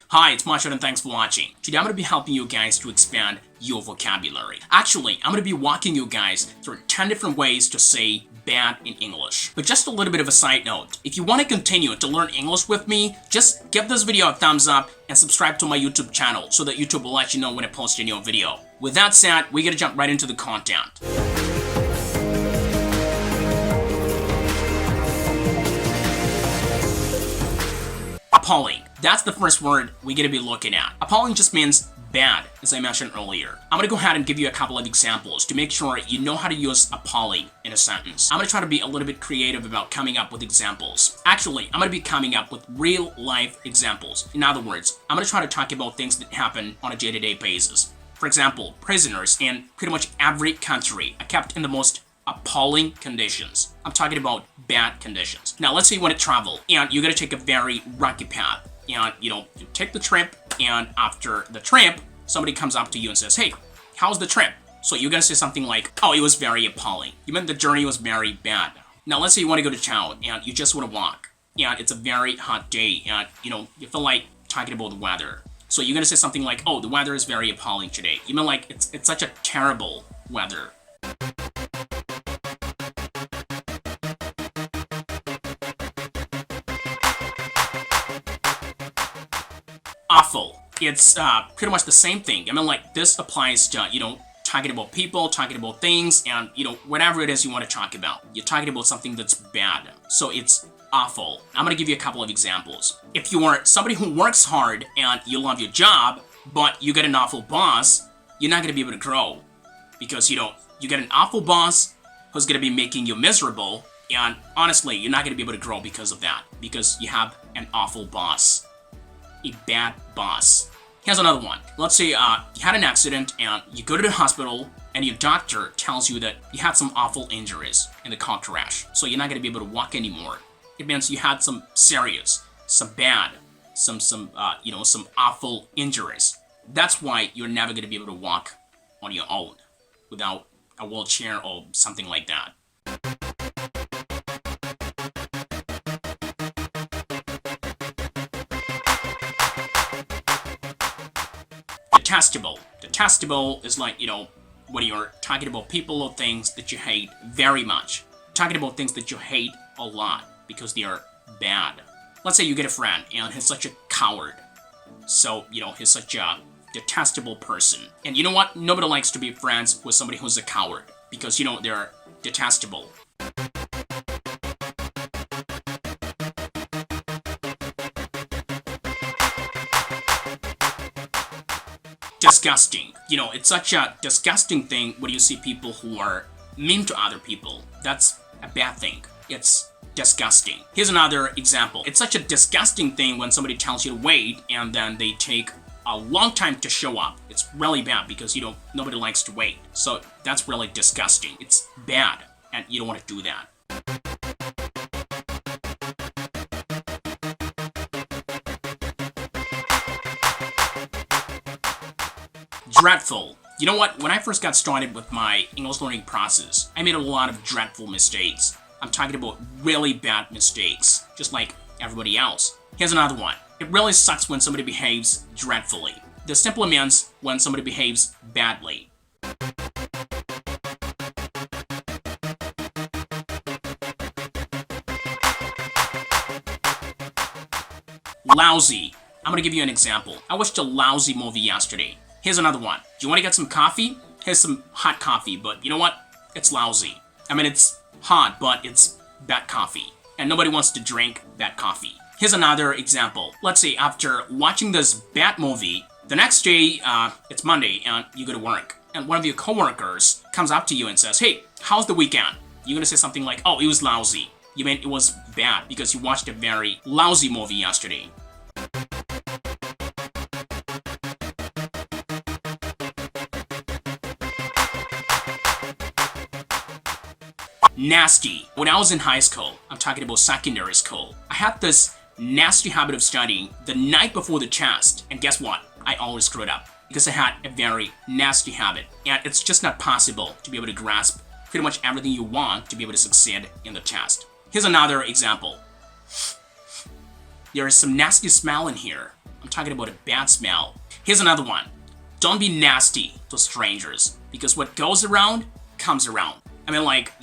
Hi, it's Marshall and thanks for watching. Today I'm going to be helping you guys to expand your vocabulary. Actually, I'm going to be walking you guys through 10 different ways to say bad in English. But just a little bit of a side note, if you want to continue to learn English with me, just give this video a thumbs up and subscribe to my YouTube channel so that YouTube will let you know when I post a new video. With that said, we're going to jump right into the content. Appalling. That's the first word we're going to be looking at. Appalling just means bad, as I mentioned earlier. I'm going to go ahead and give you a couple of examples to make sure you know how to use appalling in a sentence. I'm going to try to be a little bit creative about coming up with examples. Actually, I'm going to be coming up with real-life examples. In other words, I'm going to try to talk about things that happen on a day-to-day basis. For example, prisoners in pretty much every country are kept in the most appalling conditions. I'm talking about bad conditions. Now, let's say you want to travel and you're going to take a very rocky path. And, you take the trip, and after the trip, somebody comes up to you and says, hey, how's the trip? So you're going to say something like, oh, it was very appalling. You meant the journey was very bad. Now, let's say you want to go to town, and you just want to walk, and it's a very hot day, and, you feel like talking about the weather. So you're going to say something like, oh, the weather is very appalling today. You mean like, it's such a terrible weather. Awful. It's pretty much the same thing. I mean, like, this applies to, talking about people, talking about things, and, whatever it is you want to talk about. You're talking about something that's bad. So it's awful. I'm going to give you a couple of examples. If you are somebody who works hard and you love your job, but you get an awful boss, you're not going to be able to grow. Because, you get an awful boss who's going to be making you miserable, and honestly, you're not going to be able to grow because of that. Because you have an awful boss. A bad boss. Here's another one. Let's say you had an accident and you go to the hospital and your doctor tells you that you had some awful injuries in the car crash. So you're not going to be able to walk anymore. It means you had some serious, some bad, some awful injuries. That's why you're never going to be able to walk on your own without a wheelchair or something like that. Testable. Detestable is like, when you're talking about people or things that you hate very much. Talking about things that you hate a lot because they are bad. Let's say you get a friend and he's such a coward. So, he's such a detestable person. And you know what? Nobody likes to be friends with somebody who's a coward because, they're detestable. Disgusting. It's such a disgusting thing when you see people who are mean to other people. That's a bad thing. It's disgusting. Here's another example. It's such a disgusting thing when somebody tells you to wait and then they take a long time to show up. It's really bad because, nobody likes to wait. So that's really disgusting. It's bad and you don't want to do that. Dreadful. You know what? When I first got started with my English learning process, I made a lot of dreadful mistakes. I'm talking about really bad mistakes, just like everybody else. Here's another one. It really sucks when somebody behaves dreadfully. This simply means when somebody behaves badly. Lousy. I'm gonna give you an example. I watched a lousy movie yesterday. Here's another one. Do you want to get some coffee? Here's some hot coffee, but you know what? It's lousy. I mean, it's hot, but it's bad coffee. And nobody wants to drink bad coffee. Here's another example. Let's say after watching this bad movie, the next day, it's Monday, and you go to work. And one of your coworkers comes up to you and says, hey, how's the weekend? You're going to say something like, oh, it was lousy. You mean it was bad because you watched a very lousy movie yesterday. Nasty. When I was in high school, I'm talking about secondary school, I had this nasty habit of studying the night before the test. And guess what? I always screwed up because I had a very nasty habit. And it's just not possible to be able to grasp pretty much everything you want to be able to succeed in the test. Here's another example. There is some nasty smell in here. I'm talking about a bad smell. Here's another one. Don't be nasty to strangers, because what goes around comes around. I mean, like,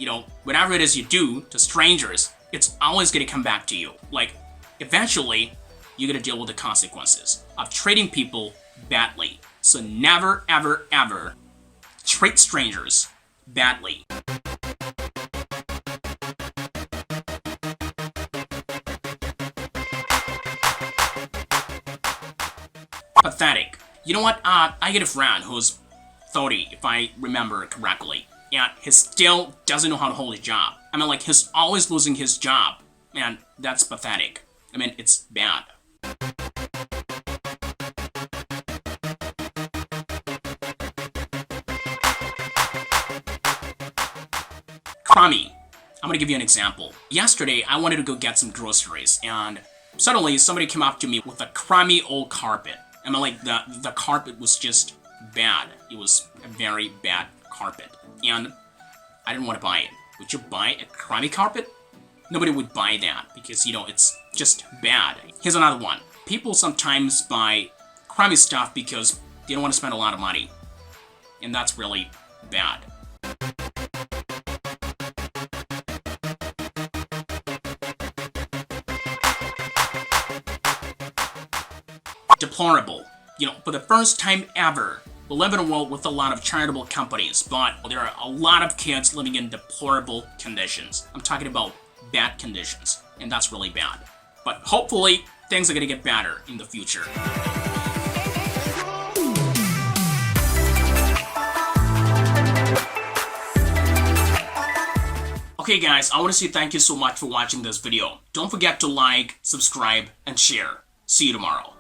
whatever it is you do to strangers, it's always gonna come back to you. Like, eventually, you're gonna deal with the consequences of treating people badly. So never, ever, ever treat strangers badly. Pathetic. You know what? I get a friend who's 30, if I remember correctly, and he still doesn't know how to hold a job. I mean, like, he's always losing his job, and that's pathetic. I mean, it's bad. Crummy. I'm gonna give you an example. Yesterday, I wanted to go get some groceries, and suddenly somebody came up to me with a crummy old carpet. I mean, like, the carpet was just bad. It was a very bad carpet, and I didn't want to buy it. Would you buy a crummy carpet? Nobody would buy that because, it's just bad. Here's another one. People sometimes buy crummy stuff because they don't want to spend a lot of money, and that's really bad. Deplorable. For the first time ever, we live in a world with a lot of charitable companies, but there are a lot of kids living in deplorable conditions. I'm talking about bad conditions, and that's really bad. But hopefully, things are gonna get better in the future. Okay guys, I want to say thank you so much for watching this video. Don't forget to like, subscribe, and share. See you tomorrow.